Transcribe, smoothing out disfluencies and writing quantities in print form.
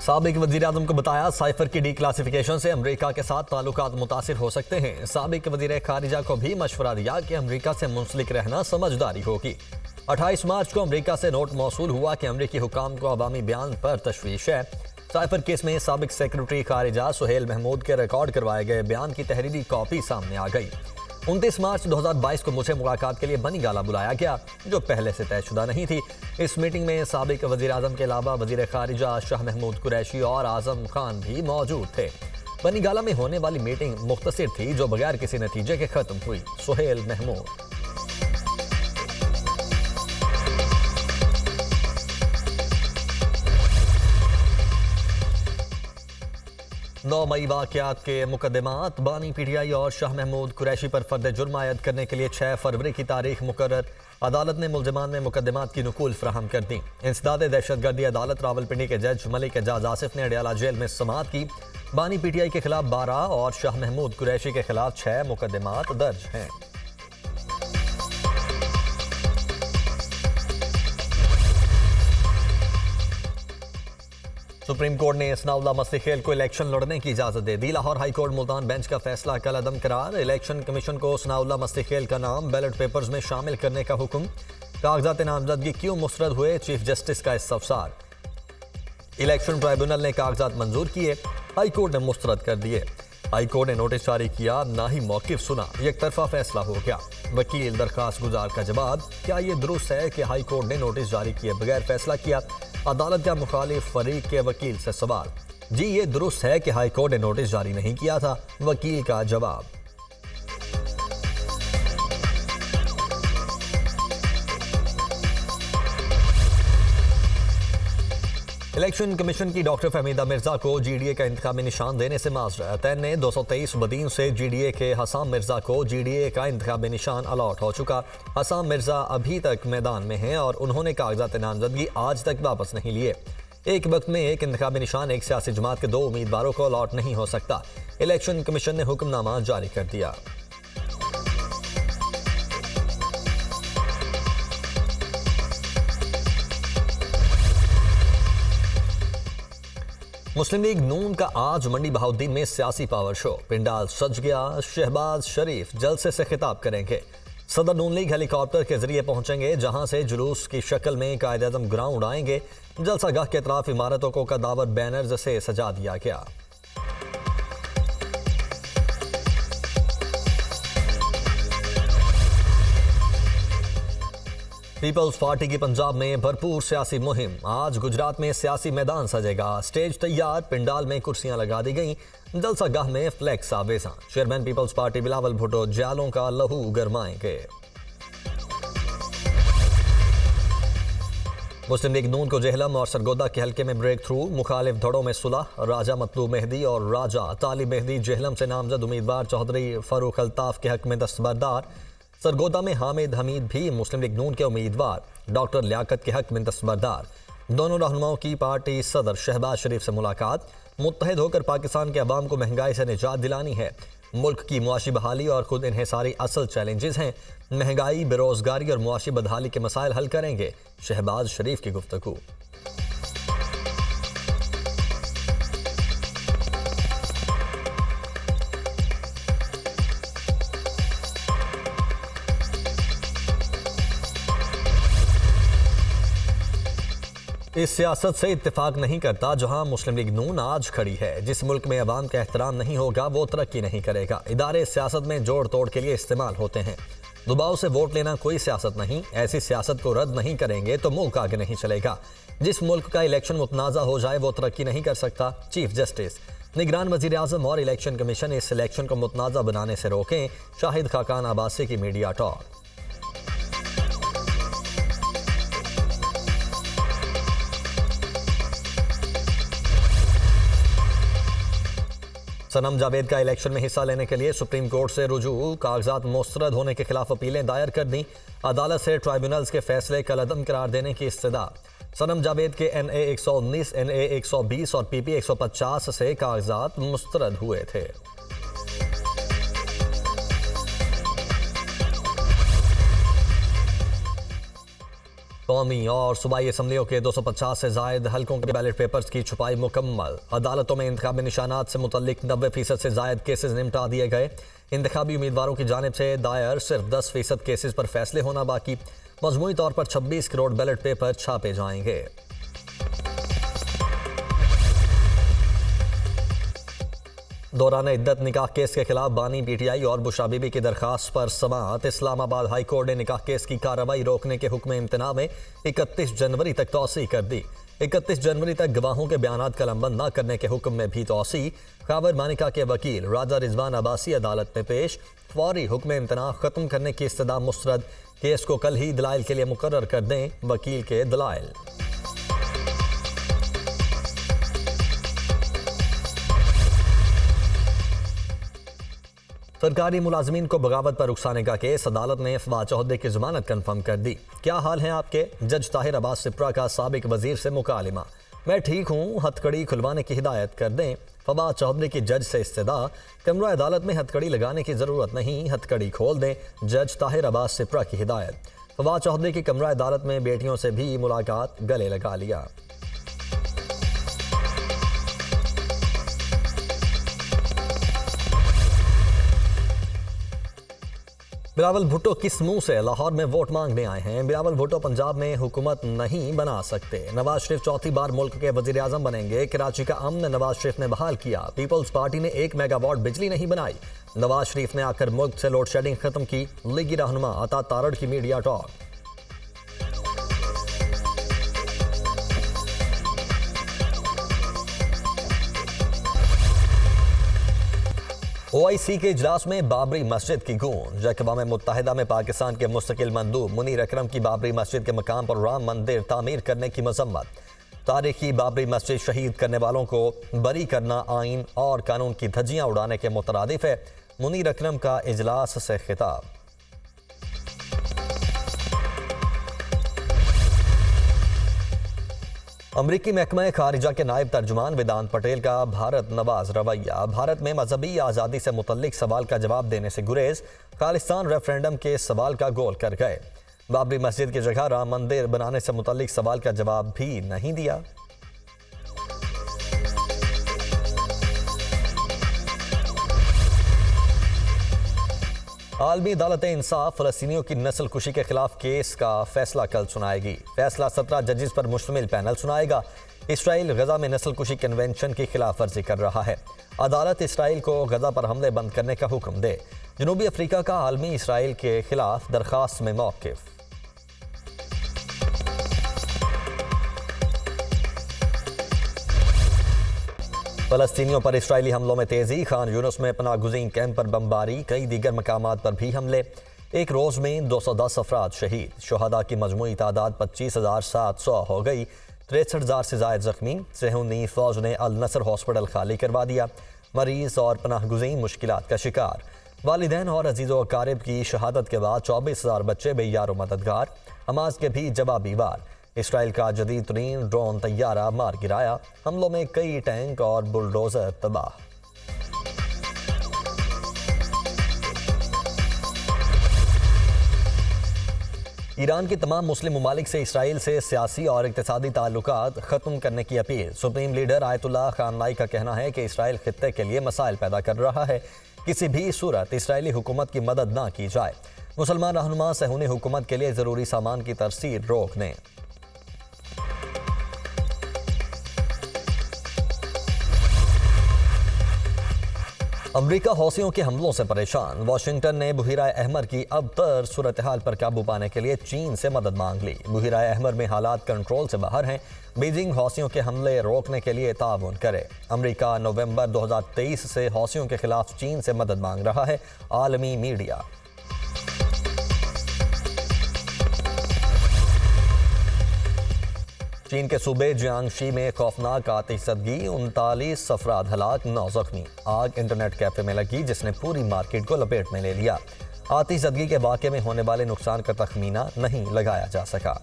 साबिक वज़ीर-ए-आज़म को बताया साइफर की डीक्लासिफिकेशन से अमेरिका के साथ ताल्लुकात मुतासिर हो सकते हैं। साबिक वज़ीर खारिजा को भी मशवरा दिया कि अमेरिका से मुंसलिक रहना समझदारी होगी। 28 मार्च को अमेरिका से नोट मौसूल हुआ कि अमेरिकी हुकाम को अवामी बयान पर तशवीश है। साइफर केस में साबिक सेक्रेटरी खारिजा सुहेल महमूद के रिकॉर्ड करवाए गए बयान की तहरीरी कॉपी सामने आ गई। 29 मार्च 2022 को मुझे मुलाकात के लिए बनीगाला बुलाया गया, जो पहले से तयशुदा नहीं थी। इस मीटिंग में साबिक वज़ीर आज़म के अलावा वज़ीर खारिजा शाह महमूद कुरैशी और आज़म खान भी मौजूद थे। बनीगाला में होने वाली मीटिंग मुख्तसर थी, जो बगैर किसी नतीजे के खत्म हुई। सुहेल महमूद 9 मई वाक़यात के मुकदमात बानी पीटीआई और शाह महमूद कुरैशी पर फर्द जुर्म आयद करने के लिए 6 फरवरी की तारीख मुकर्रर। अदालत ने मुल्ज़िमान में मुकदमात की नकूल फराहम कर दी। इंसदाद दहशतगर्दी अदालत रावलपिंडी के जज मलिक एजाज आसिफ ने अडयाला जेल में समाअत की। बानी पीटीआई के खिलाफ 12 और शाह महमूद कुरैशी के खिलाफ 6 मुकदमात दर्ज हैं। सुप्रीम कोर्ट ने सनाउल्लाह मस्तिखेल को इलेक्शन लड़ने की इजाजत दे दी। Lahore High Court Multan bench का फैसला कल अदम करार। इलेक्शन कमीशन को सनाउल्लाह मस्तिखेल का नाम बैलेट पेपर्स में शामिल करने का हुक्म। कागजात नामजदगी क्यों मुस्तरद हुए, चीफ जस्टिस का इस्तफसार। इलेक्शन ट्राइब्यूनल ने कागजात मंजूर किए, हाई कोर्ट ने मुस्तरद कर दिए। हाई कोर्ट ने नोटिस जारी किया, ना ही मौकिफ सुना, एक तरफा फैसला हो गया। वकील दरखास्त गुजार का जवाब, क्या ये दुरुस्त है कि हाई कोर्ट ने नोटिस जारी किए बगैर फैसला किया। अदालत का मुखालिफ फरीक के वकील से सवाल, जी ये दुरुस्त है कि हाई कोर्ट ने नोटिस जारी नहीं किया था। वकील का जवाब, इलेक्शन कमीशन की डॉक्टर फहमीदा मिर्जा को जीडीए का इंतखाबी निशान देने से माजरत। ने 223 बदीन से जीडीए के हसाम मिर्जा को जीडीए का इंतखाबी निशान अलॉट हो चुका। हसाम मिर्जा अभी तक मैदान में हैं और उन्होंने कागजात नामजदगी आज तक वापस नहीं लिए। एक वक्त में एक इंतखाबी निशान एक सियासी जमात के 2 उम्मीदवारों को अलॉट नहीं हो सकता। इलेक्शन कमीशन ने हुक्मनामा जारी कर दिया। मुस्लिम लीग नून का आज मंडी बहाउद्दीन में सियासी पावर शो। पिंडाल सज गया। शहबाज शरीफ जलसे से खिताब करेंगे। सदर नून लीग हेलीकॉप्टर के जरिए पहुंचेंगे, जहां से जुलूस की शक्ल में कायद-ए-आज़म ग्राउंड आएंगे। जलसागाह के अतराफ इमारतों को कदावर बैनर्स से सजा दिया गया। पीपल्स पार्टी की पंजाब में भरपूर सियासी मुहिम। आज गुजरात में सियासी मैदान सजेगा। स्टेज तैयार, पिंडाल में कुर्सियां लगा दी गईं। जलसागाह में फ्लैक्स आवेजा। चेयरमैन पीपल्स पार्टी बिलावल भुट्टो जालों का लहू गरमाएंगे। मुस्लिम लीग नून को जेहलम और सरगोदा के हल्के में ब्रेक थ्रू। मुखालिफ धड़ों में सुलह। राजा मतलूब मेहदी और राजा तालिब मेहदी जेहलम से नामजद उम्मीदवार चौधरी फारूक अल्ताफ के हक में दस्तबरदार। सरगोदा में हामिद हमीद भी मुस्लिम लीग नून के उम्मीदवार। डॉक्टर लियाकत के हक में दस्तबरदार। दोनों रहनुमाओं की पार्टी सदर शहबाज शरीफ से मुलाकात। मुत्तहिद होकर पाकिस्तान के अवाम को महंगाई से निजात दिलानी है। मुल्क की मुआशी बहाली और खुद इन्हिसारी असल चैलेंजेस हैं। महंगाई, बेरोजगारी और मुआशी बदहाली के मसाइल हल करेंगे। शहबाज शरीफ की गुफ्तगू। इस सियासत से इत्तेफाक नहीं करता जहां मुस्लिम लीग नून आज खड़ी है। जिस मुल्क में अवाम का एहतराम नहीं होगा वो तरक्की नहीं करेगा। इदारे सियासत में जोड़ तोड़ के लिए इस्तेमाल होते हैं। दबाव से वोट लेना कोई सियासत नहीं। ऐसी सियासत को रद्द नहीं करेंगे तो मुल्क आगे नहीं चलेगा। जिस मुल्क का इलेक्शन मुतनाज़ा हो जाए वो तरक्की नहीं कर सकता। चीफ जस्टिस, निगरान वज़ीर आज़म और इलेक्शन कमीशन इस इलेक्शन को मुतनाज़ा बनाने से रोकें। शाहिद खाकान आबासी की मीडिया टॉक। सनम जावेद का इलेक्शन में हिस्सा लेने के लिए सुप्रीम कोर्ट से रुजू। कागजात मुस्तरद होने के खिलाफ अपीलें दायर कर दी। अदालत से ट्राइब्यूनल्स के फैसले कल अदम करार देने की इस्तदा। सनम जावेद के NA 119, NA 120 और PP 150 से कागजात मुस्तरद हुए थे। कौमी और सूबाई असम्बलियों के 250 से जायद हल्कों के बैलेट पेपर्स की छुपाई मुकम्मल। अदालतों में इंतखाबी निशानात से मुतल्लिक 90% से जायद केसेस निपटा दिए गए। इंतखाबी उम्मीदवारों की जानिब से दायर सिर्फ 10% केसेस पर फैसले होना बाकी। मजमूई तौर पर 26 करोड़ बैलेट पेपर छापे जाएंगे। दौरान इद्दत निकाह केस के खिलाफ बानी पीटीआई और बुशरा बीबी की दरखास्त पर समाअत। इस्लामाबाद हाई कोर्ट ने निकाह केस की कार्रवाई रोकने के हुक्म इम्तना में 31 जनवरी तक तौसी कर दी। 31 जनवरी तक गवाहों के बयानात कलमबंद न करने के हुक्म में भी तौसी। खाबर मानिका के वकील राजा रिजवान अब्बासी अदालत में पेश। फौरी हुक्म इम्तना खत्म करने की इस्तदा मुस्तरद। केस को कल ही दलाइल के लिए मुकर्रर कर दें वकील के दलाइल। सरकारी मुलाजमीन को बगावत पर उकसाने का केस। अदालत ने फवाद चौधरी की जमानत कन्फर्म कर दी। क्या हाल है आपके? जज ताहिर अब्बास सिप्रा का साबिक वजीर से मुकालिमा। मैं ठीक हूँ, हथकड़ी खुलवाने की हिदायत कर दें। फवाद चौधरी की जज से इस्तदा। कमरा अदालत में हथकड़ी लगाने की ज़रूरत नहीं, हथकड़ी खोल दें। जज ताहिर अब्बास सिप्रा की हिदायत। फवाद चौधरी की कमरा अदालत में बेटियों से भी मुलाकात, गले लगा लिया। बिलावल भुट्टो किस मुंह से लाहौर में वोट मांगने आए हैं? बिलावल भुट्टो पंजाब में हुकूमत नहीं बना सकते। नवाज शरीफ चौथी बार मुल्क के वजीर आजम बनेंगे। कराची का अमन नवाज शरीफ ने बहाल किया। पीपल्स पार्टी ने 1 मेगावाट बिजली नहीं बनाई। नवाज शरीफ ने आकर मुल्क से लोड शेडिंग खत्म की। लीगी रहनुमा अता तारड़ की मीडिया टॉक। OIC के इजलास में बाबरी मस्जिद की गूंज। अक़वाम मुत्तहिदा में पाकिस्तान के मुस्तकिल मंदूब मुनीर अकरम की बाबरी मस्जिद के मकाम पर राम मंदिर तामीर करने की मजम्मत। तारीखी बाबरी मस्जिद शहीद करने वालों को बरी करना आइन और कानून की धज्जियां उड़ाने के मुतरादिफ है। मुनीर अकरम का इजलास से खिताब। अमरीकी महकमा खारिजा के नायब तर्जुमान वेदांत पटेल का भारत नवाज रवैया। भारत में मजहबी आज़ादी से मुतल्लिक सवाल का जवाब देने से गुरेज। खालिस्तान रेफरेंडम के सवाल का गोल कर गए। बाबरी मस्जिद की जगह राम मंदिर बनाने से मुतल्लिक सवाल का जवाब भी नहीं दिया। आलमी अदालत इंसाफ फ़लस्तीनियों की नस्ल कुशी के खिलाफ केस का फैसला कल सुनाएगी। फैसला 17 जजेस पर मुश्तमिल पैनल सुनाएगा। इसराइल गजा में नस्ल कुशी कन्वेंशन की खिलाफ वर्जी कर रहा है। अदालत इसराइल को गजा पर हमले बंद करने का हुक्म दे। जनूबी अफ्रीका का आलमी इसराइल के खिलाफ दरखास्त में मौक़िफ़। फ़लस्तीनियों पर इसराइली हमलों में तेज़ी। खान यूनुस में पनाहगुज़ीन कैंप पर बमबारी। कई दीगर मकामात पर भी हमले। एक रोज़ में 210 अफराद शहीद। शुहदा की मजमूई तादाद 25,700 हो गई। 63,000 से ज़ायद ज़ख्मी। सेहूनी फ़ौज ने अल नसर हॉस्पिटल खाली करवा दिया। मरीज़ और पनाहगुज़ीन मुश्किलात का शिकार। वालिदैन और अजीज़ो अकारिब की शहादत के बाद 24,000 बच्चे बेयार मददगार। हमास के भी जवाबी वार। इसराइल का जदीद तरीन ड्रोन तैयारा मार गिराया। हमलों में कई टैंक और बुलडोजर तबाह। ईरान की तमाम मुस्लिम ममालिक से इसराइल से सियासी और इक़्तिसादी ताल्लुकात ख़त्म करने की अपील। सुप्रीम लीडर आयतुल्लाह खामनाई का कहना है कि इसराइल खित्ते के लिए मसाइल पैदा कर रहा है। किसी भी सूरत इसराइली हुकूमत की मदद ना की जाए। मुसलमान रहनुमा सेहूनी हुकूमत के लिए ज़रूरी सामान की तरसील रोक दें। अमरीका हौसियों के हमलों से परेशान। वाशिंगटन ने बुहिरा अहमर की अबतर सूरत हाल पर काबू पाने के लिए चीन से मदद मांग ली। बुहिरा अहमर में हालात कंट्रोल से बाहर हैं। बीजिंग हौसियों के हमले रोकने के लिए ताउन करे। अमरीका नवंबर 2023 से हौसियों के खिलाफ चीन से मदद मांग रहा है। आलमी मीडिया। चीन के सूबे जियांगशी में खौफनाक आतिशबाजी। 39 अफराद हलाक, 9 जख्मी। आग इंटरनेट कैफे में लगी जिसने पूरी मार्केट को लपेट में ले लिया। आतिशबाजी के वाक़े में होने वाले नुकसान का तखमीना नहीं लगाया जा सका।